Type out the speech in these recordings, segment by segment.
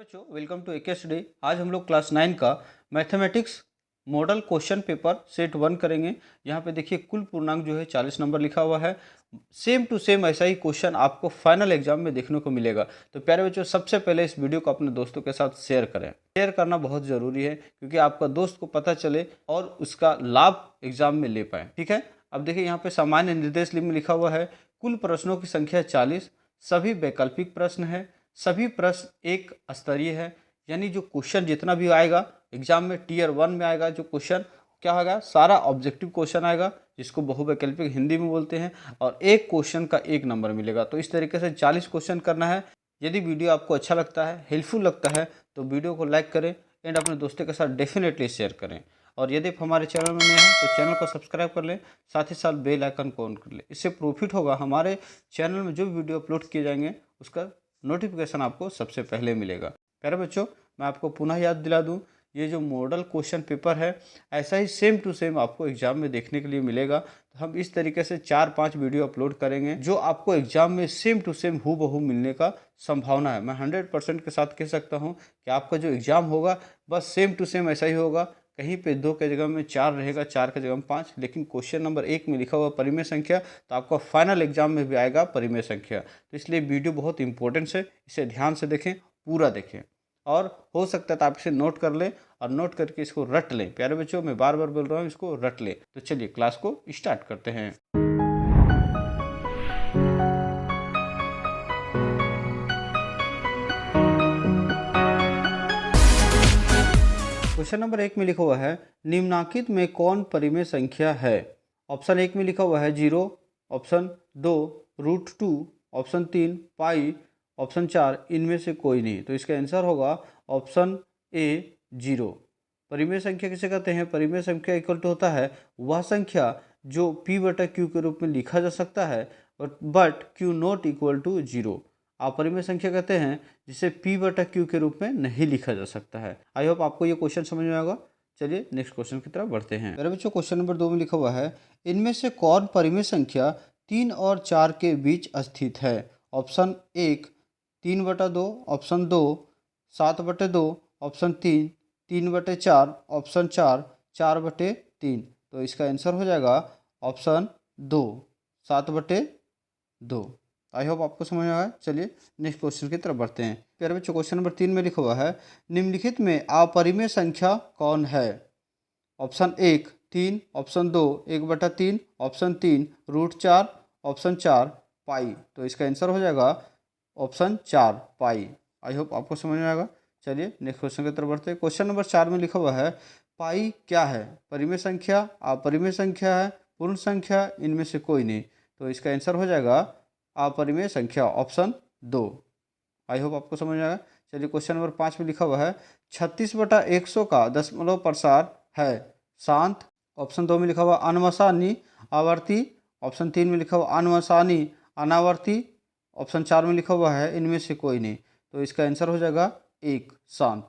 बच्चों welcome to AK study. आज हम लोग क्लास 9 का mathematics model question paper set 1 करेंगे। यहाँ पे देखिए कुल पूर्णांक जो है 40 नंबर लिखा हुआ है। सेम टू सेम ऐसा ही क्वेश्चन आपको फाइनल एग्जाम में देखने को मिलेगा। तो प्यारे बच्चों सबसे पहले इस वीडियो को अपने दोस्तों के साथ शेयर करें। शेयर करना बहुत ज़रूरी है क्योंकि आपका दोस्त को पता चले और उसका लाभ एग्जाम में ले पाए। ठीक है, अब देखिए यहाँ पे सामान्य निर्देश में लिखा हुआ है कुल प्रश्नों की संख्या 40, सभी वैकल्पिक प्रश्न है, सभी प्रश्न एक स्तरीय है। यानी जो क्वेश्चन जितना भी आएगा एग्जाम में टीयर 1 में आएगा जो क्वेश्चन क्या होगा, सारा ऑब्जेक्टिव क्वेश्चन आएगा जिसको बहुवैकल्पिक हिंदी में बोलते हैं, और एक क्वेश्चन का 1 नंबर मिलेगा। तो इस तरीके से 40 क्वेश्चन करना है। यदि वीडियो आपको अच्छा लगता है, हेल्पफुल लगता है, तो वीडियो को लाइक करें एंड अपने दोस्तों के साथ डेफिनेटली शेयर करें। और यदि आप हमारे चैनल में नए हैं तो चैनल को सब्सक्राइब कर लें, साथ ही साथ बेल आइकन को ऑन कर लें। इससे प्रॉफिट होगा, हमारे चैनल में जो भी वीडियो अपलोड किए जाएंगे उसका नोटिफिकेशन आपको सबसे पहले मिलेगा। प्यारे बच्चों मैं आपको पुनः याद दिला दूं, ये जो मॉडल क्वेश्चन पेपर है ऐसा ही सेम टू सेम आपको एग्जाम में देखने के लिए मिलेगा। तो हम इस तरीके से 4-5 वीडियो अपलोड करेंगे जो आपको एग्जाम में सेम टू सेम हूबहू मिलने का संभावना है। मैं 100% के साथ कह सकता हूँ कि आपका जो एग्जाम होगा बस सेम टू सेम ऐसा ही होगा। कहीं पे 2 के जगह में 4 रहेगा, 4 के जगह में 5, लेकिन क्वेश्चन नंबर 1 में लिखा हुआ परिमेय संख्या, तो आपका फाइनल एग्जाम में भी आएगा परिमेय संख्या। तो इसलिए वीडियो बहुत इंपॉर्टेंट है, इसे ध्यान से देखें, पूरा देखें, और हो सकता है तो आप इसे नोट कर लें और नोट करके इसको रट लें। प्यारे बच्चों मैं बार बार बोल रहा हूँ इसको रट लें। तो चलिए क्लास को स्टार्ट करते हैं। क्वेश्चन नंबर 1 में लिखा हुआ है निम्नांकित में कौन परिमेय संख्या है। ऑप्शन 1 में लिखा हुआ है 0, ऑप्शन 2 √2, ऑप्शन 3 पाई, ऑप्शन 4 इनमें से कोई नहीं। तो इसका आंसर होगा ऑप्शन ए 0। परिमेय संख्या किसे कहते हैं? परिमेय संख्या इक्वल टू होता है वह संख्या जो p/q के रूप में लिखा जा सकता है but q not equal to 0। अपरिमेय संख्या कहते हैं जिसे p/q के रूप में नहीं लिखा जा सकता है। आई होप आपको ये क्वेश्चन समझ में आएगा। चलिए नेक्स्ट क्वेश्चन की तरफ बढ़ते हैं। मेरे बच्चों क्वेश्चन नंबर 2 में लिखा हुआ है इनमें से कौन परिमेय संख्या 3 और 4 के बीच स्थित है। Option 1 3/2, option 2 7/2, option 3 3/4, option 4 4/3। तो इसका आंसर हो जाएगा ऑप्शन 2 7/2। आई होप आपको समझ में आया। चलिए नेक्स्ट क्वेश्चन की तरफ बढ़ते हैं। प्यारे बच्चों क्वेश्चन नंबर 3 में लिखा हुआ है निम्नलिखित में अपरिमेय संख्या कौन है। ऑप्शन 1 3, ऑप्शन 2 1/3, ऑप्शन 3 √4, ऑप्शन 4 पाई। तो इसका आंसर हो जाएगा ऑप्शन 4 पाई। आई होप आपको समझ में आएगा। चलिए नेक्स्ट क्वेश्चन की तरफ बढ़ते हैं। क्वेश्चन नंबर 4 में लिखा हुआ है पाई क्या है? परिमेय संख्या, अपरिमेय संख्या है, पूर्ण संख्या, इनमें से कोई नहीं। तो इसका आंसर हो जाएगा अपरिमेय संख्या ऑप्शन 2। आई होप आपको समझ में आएगा। चलिए क्वेश्चन नंबर 5 में लिखा हुआ है 36/100 का दशमलव प्रसार है शांत। ऑप्शन 2 में लिखा हुआ अनुमसानी आवर्ती, ऑप्शन 3 में लिखा हुआ अनुमसानी अनावर्ती, ऑप्शन 4 में लिखा हुआ है इनमें से कोई नहीं। तो इसका आंसर हो जाएगा 1 शांत।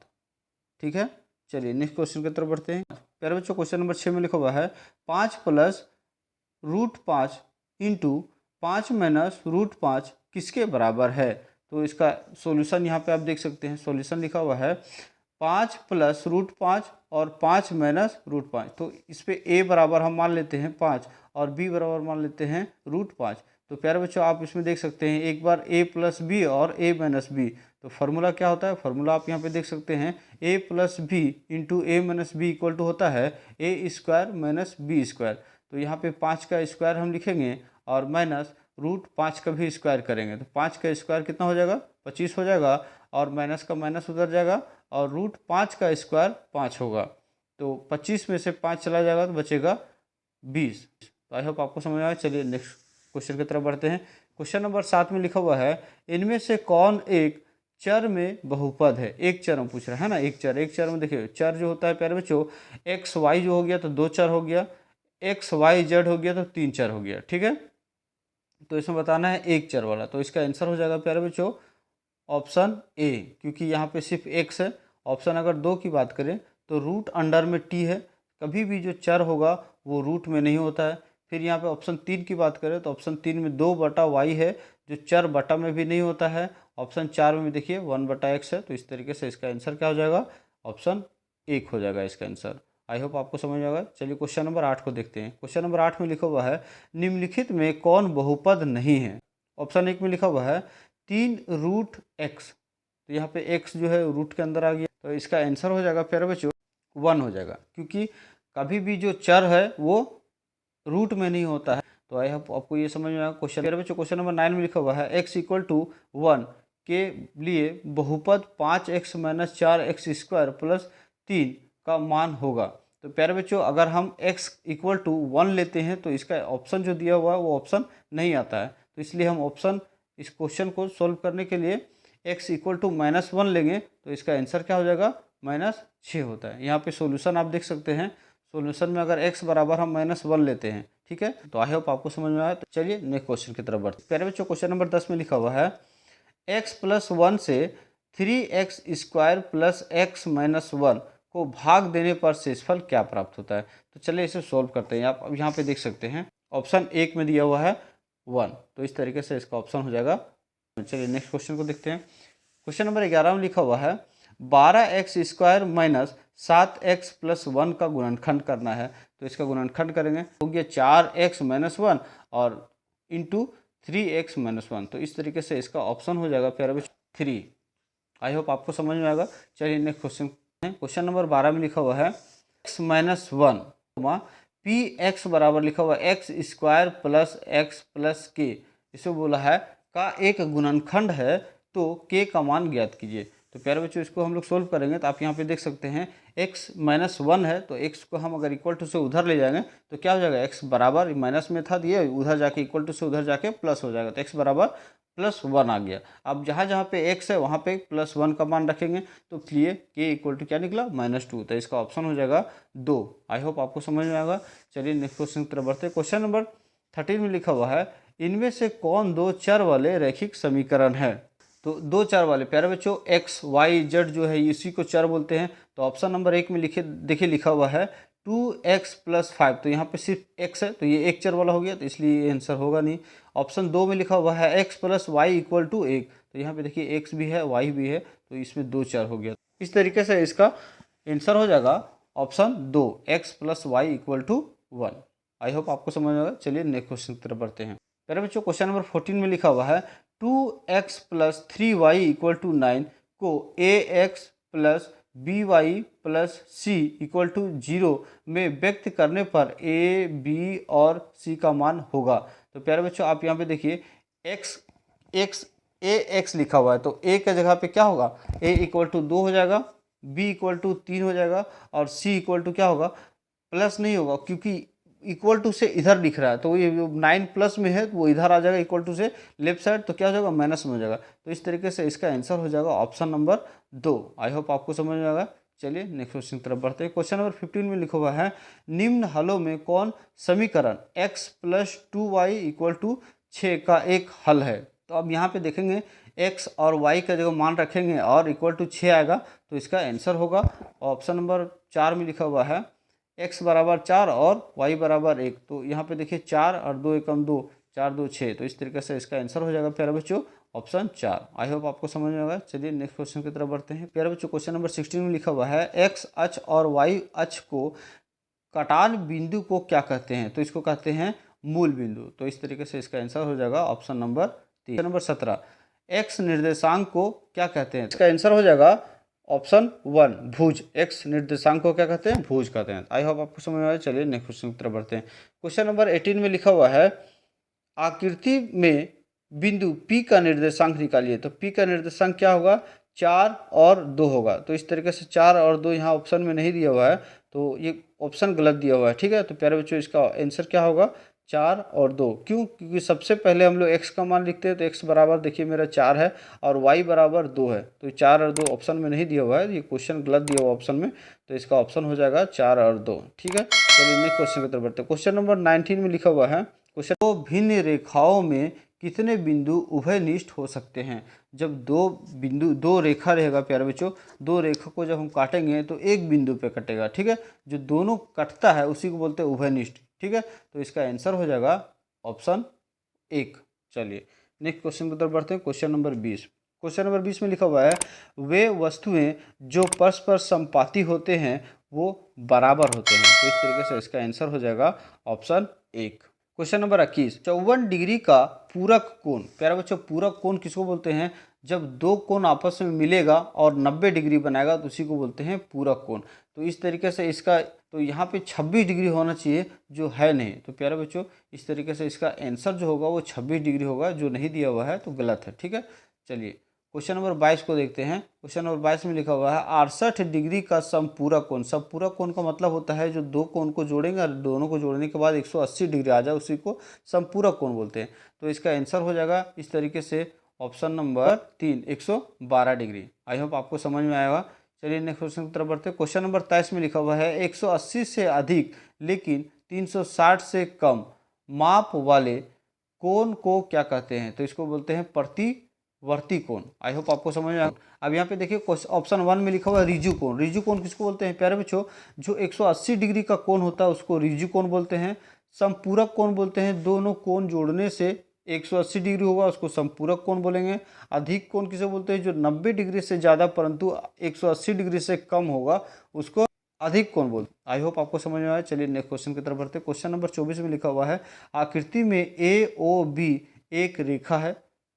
ठीक है, चलिए नेक्स्ट क्वेश्चन की तरफ बढ़ते हैं। प्यारे बच्चों क्वेश्चन नंबर 6 में लिखा हुआ है 5 + √5 इंटू 5 - √5 किसके बराबर है। तो इसका सॉल्यूशन यहाँ पे आप देख सकते हैं। सॉल्यूशन लिखा हुआ है 5 + √5 और 5 - √5। तो इस पे a बराबर हम मान लेते हैं 5 और b बराबर मान लेते हैं √5। तो प्यारे बच्चों आप इसमें देख सकते हैं एक बार a + b और a - b। तो फार्मूला क्या होता है? फार्मूला आप यहाँ पे देख सकते हैं a + b into a - b equal to होता है a² - b²। तो यहाँ पे 5 का स्क्वायर हम लिखेंगे और माइनस √5 का भी स्क्वायर करेंगे। तो 5 का स्क्वायर कितना हो जाएगा? 25 हो जाएगा, और माइनस का माइनस उधर जाएगा, और √5 का स्क्वायर 5 होगा। तो 25 में से 5 चला जाएगा तो बचेगा 20। तो आई होप आपको समझ आया। चलिए नेक्स्ट क्वेश्चन की तरफ बढ़ते हैं। क्वेश्चन नंबर 7 में लिखा हुआ है इनमें से कौन एक चर में बहुपद है। एक चर में पूछ रहा है ना, एक चर में देखिए चर जो होता है प्यारे बच्चों एक्स वाई जो हो गया तो 2 चर हो गया, एक्स वाई जेड हो गया तो 3 चर हो गया। ठीक है, तो इसमें बताना है एक चर वाला। तो इसका आंसर हो जाएगा प्यारे बच्चों ऑप्शन ए, क्योंकि यहाँ पे सिर्फ एक्स है। ऑप्शन अगर 2 की बात करें तो रूट अंडर में टी है, कभी भी जो चर होगा वो रूट में नहीं होता है। फिर यहाँ पे ऑप्शन 3 की बात करें तो ऑप्शन 3 में 2/y है जो चर बटा में भी नहीं होता है, ऑप्शन 4 में भी देखिए 1/x है, तो इस तरीके से इसका आंसर क्या हो जाएगा, ऑप्शन 1 हो जाएगा इसका आंसर। आई होप आपको समझ में आएगा। चलिए क्वेश्चन नंबर 8 को देखते हैं। क्वेश्चन नंबर 8 में लिखा हुआ है निम्नलिखित में कौन बहुपद नहीं है। ऑप्शन 1 में लिखा हुआ है 3√x, तो यहाँ पे x जो है रूट के अंदर आ गया, तो इसका आंसर हो जाएगा प्यारे बच्चों 1 हो जाएगा, क्योंकि कभी भी जो चर है वो रूट में नहीं होता है। तो आई होप आपको ये समझ में आएगा। क्वेश्चन प्यारे बच्चों क्वेश्चन नंबर 9 में लिखा हुआ है x = 1 के लिए बहुपद 5x - 4x² + 3 का मान होगा। तो प्यारे बच्चों अगर हम x = 1 लेते हैं तो इसका ऑप्शन जो दिया हुआ है वो ऑप्शन नहीं आता है, तो इसलिए हम ऑप्शन इस क्वेश्चन को सोल्व करने के लिए x = -1 लेंगे, तो इसका आंसर क्या हो जाएगा, -6 होता है। यहाँ पे सॉल्यूशन आप देख सकते हैं, सॉल्यूशन में अगर x बराबर हम -1 लेते हैं, ठीक है। तो आई होप आपको समझ में आया। तो चलिए नेक्स्ट क्वेश्चन की तरफ बढ़ते हैं। प्यारे बच्चों क्वेश्चन नंबर 10 में लिखा हुआ है x + 1 से 3x² + x - 1 को भाग देने पर शेषफल क्या प्राप्त होता है। तो चलिए इसे सोल्व करते हैं। आप अब यहाँ पे देख सकते हैं ऑप्शन 1 में दिया हुआ है 1, तो इस तरीके से इसका ऑप्शन हो जाएगा। चलिए नेक्स्ट क्वेश्चन को देखते हैं। क्वेश्चन नंबर 11 में लिखा हुआ है 12x² - 7x + 1 का गुणनखंड करना है। तो इसका गुणनखंड करेंगे हो गया 4x - 1 और इंटू 3x - 1, तो इस तरीके से इसका ऑप्शन हो जाएगा प्यारे बच्चों 3। आई होप आपको समझ में आएगा। चलिए नेक्स्ट क्वेश्चन। क्वेश्चन नंबर 12 में लिखा हुआ है x - 1 px बराबर लिखा हुआ है x² + x + k, इसे बोला है का एक गुणनखंड है, तो k का मान ज्ञात कीजिए। तो प्यारे बच्चों इसको हम लोग सोल्व करेंगे, तो आप यहाँ पे देख सकते हैं x - 1 है, तो x को हम अगर इक्वल टू से उधर ले जाएंगे तो क्या हो जाएगा, x बराबर माइनस में था दिए, उधर जाके इक्वल टू से उधर जाके प्लस हो जाएगा, तो x बराबर +1 आ गया। अब जहाँ जहाँ पे x है वहाँ पे +1 का मान रखेंगे, तो इसलिए k = क्या निकला, -2, तो इसका ऑप्शन हो जाएगा 2। आई होप आपको समझ में आएगा। चलिए नेक्स्ट क्वेश्चन की तरफ बढ़ते हैं। क्वेश्चन नंबर 13 में लिखा हुआ है इनमें से कौन 2 चर वाले रैखिक समीकरण है। तो 2 चर वाले प्यारे बच्चों x y z जो है इसी को चर बोलते हैं। तो ऑप्शन नंबर 1 में देखिए लिखा हुआ है 2x + 5, तो यहाँ पे सिर्फ x है, तो ये एक चर वाला हो गया, तो इसलिए ये आंसर होगा नहीं। ऑप्शन 2 में लिखा हुआ है x + y = 1, तो यहाँ पे देखिए x भी है y भी है, तो इसमें 2 चर हो गया। इस तरीके से इसका आंसर हो जाएगा option 2 x + y = 1। I hope आपको समझ में आएगा। चलिए नेक्स्ट क्वेश्चन की तरफ बढ़ते हैं। प्यारे बच्चों क्वेश्चन नंबर 14 में लिखा हुआ है 2x + 3y = 9 को ax + by + c = 0 में व्यक्त करने पर a, b और c का मान होगा। तो प्यारे बच्चों आप यहाँ पे देखिए ax लिखा हुआ है, तो a के जगह पे क्या होगा, a = 2 हो जाएगा, b = 3 हो जाएगा और c = क्या होगा, प्लस नहीं होगा, क्योंकि इक्वल टू से इधर दिख रहा है, तो ये 9 प्लस में है तो वो इधर आ जाएगा इक्वल टू से लेफ्ट साइड, तो क्या हो जाएगा, माइनस में हो जाएगा। तो इस तरीके से इसका आंसर हो जाएगा ऑप्शन नंबर 2। आई होप आपको समझ में आएगा। चलिए नेक्स्ट क्वेश्चन की तरफ बढ़ते हैं। क्वेश्चन नंबर 15 में लिखा हुआ है निम्न हलों में कौन समीकरण x + 2y = 6 का एक हल है। तो अब यहाँ पे देखेंगे x और y का जगह मान रखेंगे और इक्वल टू 6 आएगा, तो इसका आंसर होगा ऑप्शन नंबर 4 में लिखा हुआ है x बराबर 4 और y बराबर 1, तो यहाँ पे देखिए 4 और 2 एकम 2, 4 2 6, तो इस तरीके से इसका आंसर हो जाएगा प्यारे बच्चों ऑप्शन 4। आई होप आपको समझ में आएगा। चलिए नेक्स्ट क्वेश्चन की तरफ बढ़ते हैं। प्यारे बच्चों क्वेश्चन नंबर 16 में लिखा हुआ है x अक्ष और y अक्ष को कटान बिंदु को क्या कहते हैं। तो इसको कहते हैं मूल बिंदु, तो इस तरीके से इसका आंसर हो जाएगा ऑप्शन नंबर 3। नंबर 17 x निर्देशांक को क्या कहते हैं। इसका आंसर हो जाएगा ऑप्शन 1 भुज। x निर्देशांक को क्या कहते हैं, भुज कहते हैं। आई होप आपको समझ में आया। चलिए नेक्स्ट क्वेश्चन की तरफ बढ़ते हैं। क्वेश्चन नंबर 18 में लिखा हुआ है आकृति में बिंदु P का निर्देशांक निकालिए। तो P का निर्देशांक क्या होगा, 4 और 2 होगा। तो इस तरीके से 4 और 2 यहाँ ऑप्शन में नहीं दिया हुआ है, तो ये ऑप्शन गलत दिया हुआ है, ठीक है। तो प्यारे बच्चों इसका आंसर क्या होगा, 4 और 2। क्यों, क्योंकि सबसे पहले हम लोग x का मान लिखते हैं, तो x बराबर देखिए मेरा 4 है और y बराबर 2 है, तो 4 और 2 ऑप्शन में नहीं दिया हुआ है, ये क्वेश्चन गलत दिया हुआ ऑप्शन में, तो इसका ऑप्शन हो जाएगा 4 और 2, ठीक है। चलिए नेक्स्ट क्वेश्चन की तरफ बढ़ते हैं। क्वेश्चन नंबर 19 में लिखा हुआ है क्वेश्चन, दो भिन्न रेखाओं में कितने बिंदु उभयनिष्ठ हो सकते हैं। जब दो रेखा रहेगा प्यारे बच्चों, दो रेखा को जब हम काटेंगे तो एक बिंदु पे कटेगा, ठीक है। जो दोनों कटता है उसी को बोलते हैं उभयनिष्ठ, ठीक है। तो इसका आंसर हो जाएगा ऑप्शन 1। चलिए नेक्स्ट क्वेश्चन की तरफ बढ़ते हैं। Question number 20। क्वेश्चन नंबर 20 में लिखा हुआ है वे वस्तुएं जो परस्पर समपाती होते हैं वो बराबर होते हैं। तो इस तरीके से इसका आंसर हो जाएगा ऑप्शन 1। क्वेश्चन नंबर 21, 54 डिग्री का पूरक कोण। प्यारे बच्चों, पूरक कोण किसको बोलते हैं? जब दो कोण आपस में मिलेगा और 90 डिग्री बनाएगा तो उसी को बोलते हैं पूरक कोण। तो इस तरीके से इसका तो यहाँ पे 26 डिग्री होना चाहिए, जो है नहीं। तो प्यारे बच्चों, इस तरीके से इसका आंसर जो होगा वो 26 डिग्री होगा, जो नहीं दिया हुआ है तो गलत है। ठीक है, चलिए क्वेश्चन नंबर 22 को देखते हैं। क्वेश्चन नंबर 22 में लिखा हुआ है 68 डिग्री का समपूरक कोण। समपूरक कोण का मतलब होता है जो दो कोण को जोड़ेंगे और दोनों को जोड़ने के बाद 180 डिग्री आ जाए, उसी को समपूरक कोण बोलते हैं। तो इसका आंसर हो जाएगा इस तरीके से option number 3, 112 degree. I hope आपको समझ में आएगा। चलिए नेक्स्ट क्वेश्चन की तरफ बढ़ते हैं। क्वेश्चन नंबर 23 में लिखा हुआ है 180 से अधिक लेकिन 360 से कम माप वाले कोण को क्या कहते हैं? तो इसको बोलते हैं प्रतिवर्ती कोण। आई होप आपको समझ में आएगा। अब यहाँ पे देखिए ऑप्शन 1 में लिखा हुआ है रिजु कोण। रिजु कोण किसको बोलते हैं? प्यारे बच्चों, जो 180 डिग्री का कोण होता है उसको रिजु कोण बोलते हैं। समपूरक कोण बोलते हैं दोनों कोण जोड़ने से 180 डिग्री होगा उसको समपूरक कोण बोलेंगे। अधिक कोण किसे बोलते हैं? जो 90 डिग्री से ज़्यादा परंतु 180 डिग्री से कम होगा उसको अधिक कोण बोलते हैं। आई होप आपको समझ में आया। चलिए नेक्स्ट क्वेश्चन की तरफ बढ़ते हैं। क्वेश्चन नंबर 24 में लिखा हुआ है आकृति में ए ओ बी एक रेखा है,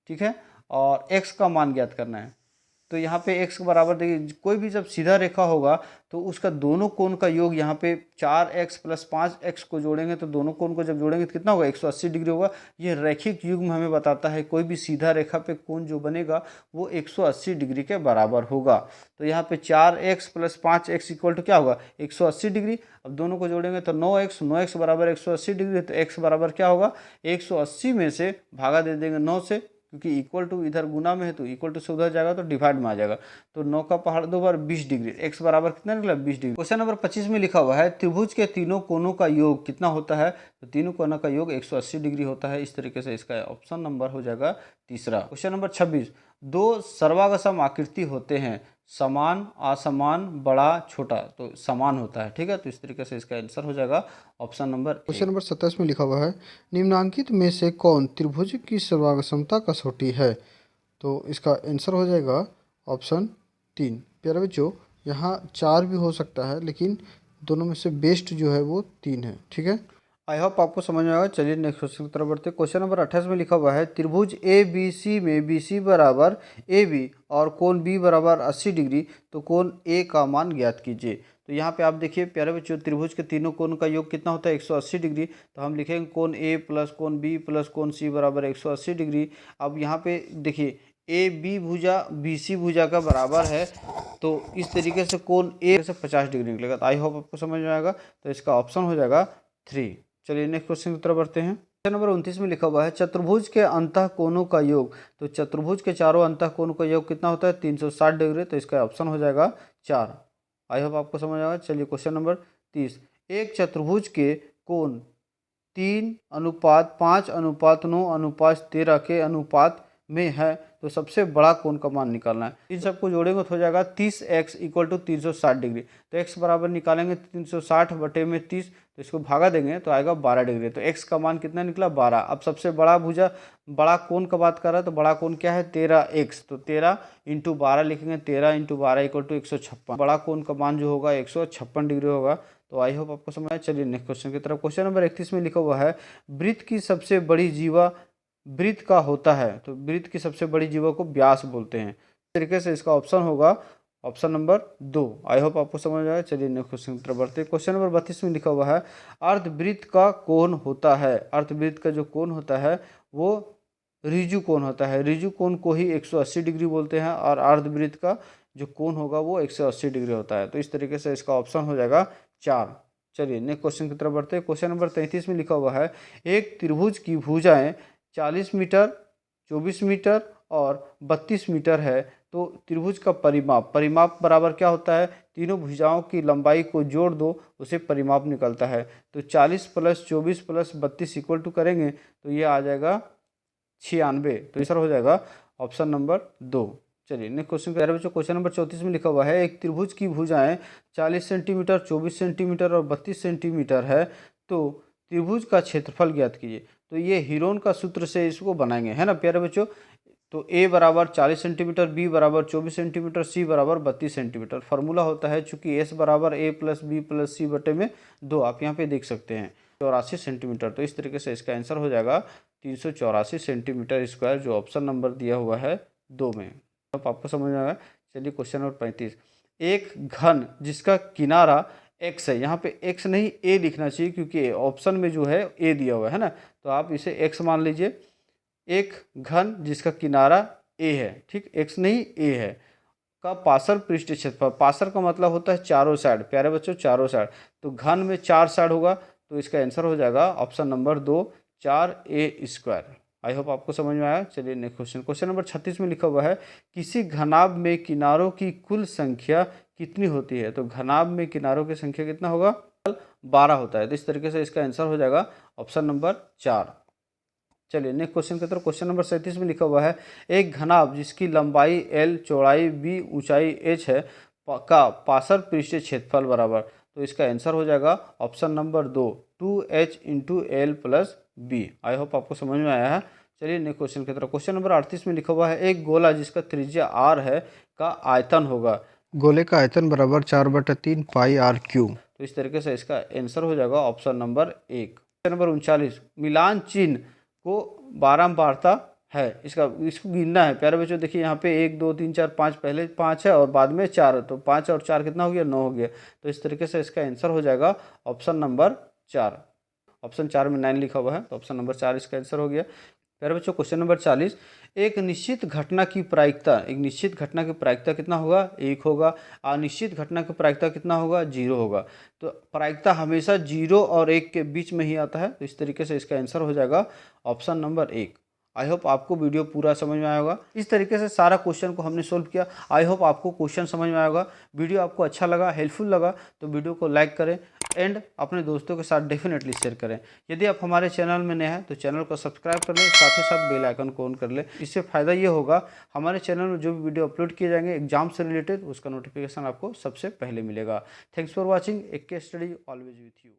ठीक है, और x का मान ज्ञात करना है। तो यहाँ पे x के बराबर देखिए, कोई भी जब सीधा रेखा होगा तो उसका दोनों कोण का योग यहाँ पे 4x + 5x को जोड़ेंगे तो दोनों कोण को जब जोड़ेंगे तो कितना होगा? 180 डिग्री होगा। ये रैखिक युग्म हमें बताता है कोई भी सीधा रेखा पे कोण जो बनेगा वो 180 डिग्री के बराबर होगा। तो यहाँ पे 4x + 5x इक्वल टू क्या होगा? 180 डिग्री। अब दोनों को जोड़ेंगे तो 9x बराबर 180 डिग्री, तो x बराबर क्या होगा? 180 में से भागा दे देंगे 9 से, क्योंकि इक्वल टू इधर गुना में है तो इक्वल टू से उधर जाएगा तो डिवाइड में आ जाएगा। तो 9 का पहाड़ 2 बार 20 डिग्री, x बराबर कितना निकला? 20 डिग्री। क्वेश्चन नंबर 25 में लिखा हुआ है त्रिभुज के तीनों कोणों का योग कितना होता है? तो तीनों कोणों का योग 180 डिग्री होता है। इस तरीके से इसका ऑप्शन नंबर हो जाएगा तीसरा। क्वेश्चन नंबर 26, दो सर्वागसम आकृति होते हैं, समान, असमान, बड़ा, छोटा। तो समान होता है, ठीक है। तो इस तरीके से इसका आंसर हो जाएगा ऑप्शन नंबर। क्वेश्चन नंबर 27 में लिखा हुआ है निम्नांकित में से कौन त्रिभुज की सर्वागसमता कसौटी है? तो इसका आंसर हो जाएगा ऑप्शन 3। प्यारे बच्चों, यहाँ 4 भी हो सकता है लेकिन दोनों में से बेस्ट जो है वो 3 है, ठीक है। आई होप आपको समझ में आएगा। चलिए नेक्स्ट क्वेश्चन की तरफ बढ़ते हैं। क्वेश्चन नंबर 28 में लिखा हुआ है त्रिभुज ए बी सी में बी सी बराबर ए बी और कोण बी बराबर 80 डिग्री, तो कोण ए का मान ज्ञात कीजिए। तो यहाँ पे आप देखिए प्यारे बच्चों, त्रिभुज के तीनों कोण का योग कितना होता है? 180 डिग्री। तो हम लिखेंगे कोण ए प्लस कोण बी प्लस कोण सी बराबर 180 डिग्री। अब यहाँ पे देखिए ए बी भुजा बी सी भुजा का बराबर है, तो इस तरीके से कोण ए से 50 डिग्री निकलेगा। तो आई होप आपको समझ में आएगा। तो इसका ऑप्शन हो जाएगा 3। चलिए नेक्स्ट क्वेश्चन की तरफ बढ़ते हैं। क्वेश्चन नंबर 29 में लिखा हुआ है चतुर्भुज के अंतः कोणों का योग। तो चतुर्भुज के चारों अंतः कोणों का योग कितना होता है? 360 डिग्री। तो इसका ऑप्शन हो जाएगा 4। आई होप आपको समझ आएगा। चलिए क्वेश्चन नंबर 30, एक चतुर्भुज के कोण 3:5:9:13 के अनुपात में है, तो सबसे बड़ा कोण का मान निकालना है। इन सबको जोड़ेंगे तो हो जाएगा 30x = 360 डिग्री। तो x बराबर निकालेंगे 360/30, तो इसको भागा देंगे तो आएगा 12 डिग्री। तो x का मान कितना निकला? 12। अब सबसे बड़ा भुजा बड़ा कोण का बात कर रहा है तो बड़ा कोण क्या है? 13x। तो 13 × 12 लिखेंगे, 13 × 12 = 156। बड़ा कोण का मान जो होगा 156 डिग्री होगा। तो आई होप आपको समझ आया। चलिए नेक्स्ट क्वेश्चन की तरफ। क्वेश्चन नंबर 31 में लिखा हुआ है वृत्त की सबसे बड़ी जीवा वृत्त का होता है। तो वृत्त की सबसे बड़ी जीवा को व्यास बोलते हैं। इस तरीके से इसका ऑप्शन होगा ऑप्शन नंबर 2। आई होप आपको समझ आया। चलिए नेक्स्ट क्वेश्चन की तरफ बढ़ते हैं। क्वेश्चन नंबर 32 में लिखा हुआ है अर्धवृत्त का कोण होता है। अर्धवृत्त का जो कोण होता है वो ऋजु कोण होता है। ऋजु कोण को ही 180 डिग्री बोलते हैं और अर्धवृत्त का जो कोण होगा वो 180 डिग्री होता है। तो इस तरीके से इसका ऑप्शन हो जाएगा 4। चलिए नेक्स्ट क्वेश्चन की तरफ बढ़ते हैं। क्वेश्चन नंबर 33 में लिखा हुआ है एक त्रिभुज की भुजाएं 40 मीटर, 24 मीटर और 32 मीटर है, तो त्रिभुज का परिमाप बराबर क्या होता है? तीनों भुजाओं की लंबाई को जोड़ दो, उसे परिमाप निकलता है। तो 40 + 24 + 32 इक्वल टू करेंगे तो ये आ जाएगा 96। तो आंसर हो जाएगा ऑप्शन नंबर 2। चलिए नेक्स्ट क्वेश्चन प्यारे बच्चों। क्वेश्चन नंबर 34 में लिखा हुआ है एक त्रिभुज की भुजाएं 40 सेंटीमीटर, 24 सेंटीमीटर और 32 सेंटीमीटर है, तो त्रिभुज का क्षेत्रफल ज्ञात कीजिए। तो ये हीरोन का सूत्र से इसको बनाएंगे, है ना प्यारे बच्चों। तो ए बराबर 40 सेंटीमीटर, बी बराबर 24 सेंटीमीटर, सी बराबर 32 सेंटीमीटर। फार्मूला होता है चूंकि एस बराबर ए प्लस बी प्लस सी बटे में 2, आप यहाँ पे देख सकते हैं 84 सेंटीमीटर। तो इस तरीके से इसका आंसर हो जाएगा 384 सेंटीमीटर स्क्वायर, जो ऑप्शन नंबर दिया हुआ है 2 में। अब आपको समझ में आया। चलिए क्वेश्चन नंबर 35, एक घन जिसका किनारा x है, यहाँ पे x नहीं a लिखना चाहिए क्योंकि ऑप्शन में जो है a दिया हुआ है ना, तो आप इसे x मान लीजिए। एक घन जिसका किनारा a है, ठीक, x नहीं a है, का पार्श्व पृष्ठीय क्षेत्रफल, पार्श्व का मतलब होता है चारों साइड, प्यारे बच्चों चारों साइड, तो घन में 4 साइड होगा, तो इसका आंसर हो जाएगा option number 2 4a²। I hope आपको समझ में आया। चलिए नेक्स्ट क्वेश्चन, क्वेश्चन नंबर 36 में लिखा हुआ है किसी घनाभ में किनारों की कुल संख्या कितनी होती है। तो घनाभ में किनारों की संख्या कितना होगा, 12 होता है। तो इस तरीके से इसका आंसर हो जाएगा ऑप्शन नंबर 4। चलिए नेक्स्ट क्वेश्चन की तरफ, क्वेश्चन नंबर 37 में लिखा हुआ है एक घनाभ जिसकी लंबाई l, चौड़ाई b, ऊंचाई h है का पार्श्व पृष्ठीय क्षेत्रफल बराबर। तो इसका आंसर हो जाएगा option number 2 2h × l + b। I hope आपको समझ में आया है। चलिए नेक्स्ट क्वेश्चन की तरफ, क्वेश्चन नंबर 38 में लिखा हुआ है एक गोला जिसका त्रिज्या r है का आयतन होगा। गोले का आयतन बराबर 4/3 πr3। तो इस तरीके से इसका आंसर हो जाएगा ऑप्शन नंबर 1। क्वेश्चन नंबर 39, मिलान चिन्ह को बारंबारता है, इसको गिनना है। प्यारे बच्चों देखिए यहाँ पे 1 2 3 4 5, पहले 5 है और बाद में 4 है, तो 5 और 4 कितना हो गया, 9 हो गया। तो इस तरीके से इसका आंसर हो जाएगा ऑप्शन नंबर 4। ऑप्शन 4 में 9 लिखा हुआ है, तो ऑप्शन नंबर 4 इसका आंसर हो गया। प्यारे बच्चों क्वेश्चन नंबर 40, एक निश्चित घटना की प्रायिकता, एक निश्चित घटना की प्रायिकता कितना होगा, 1 होगा। अनिश्चित घटना की प्रायिकता कितना होगा, 0 होगा। तो प्रायिकता हमेशा 0 और 1 के बीच में ही आता है, तो इस तरीके से इसका आंसर हो जाएगा ऑप्शन नंबर 1। आई होप आपको वीडियो पूरा समझ में आया होगा। इस तरीके से सारा क्वेश्चन को हमने सोल्व किया। आई होप आपको क्वेश्चन समझ में आया होगा। वीडियो आपको अच्छा लगा, हेल्पफुल लगा, तो वीडियो को लाइक करें एंड अपने दोस्तों के साथ डेफिनेटली शेयर करें। यदि आप हमारे चैनल में नए हैं तो चैनल को सब्सक्राइब कर लें, साथ ही साथ बेल आइकन को ऑन कर लें। इससे फ़ायदा ये होगा हमारे चैनल में जो भी वीडियो अपलोड किए जाएंगे एग्जाम से रिलेटेड, उसका नोटिफिकेशन आपको सबसे पहले मिलेगा। Thanks for watching. AK study always with you.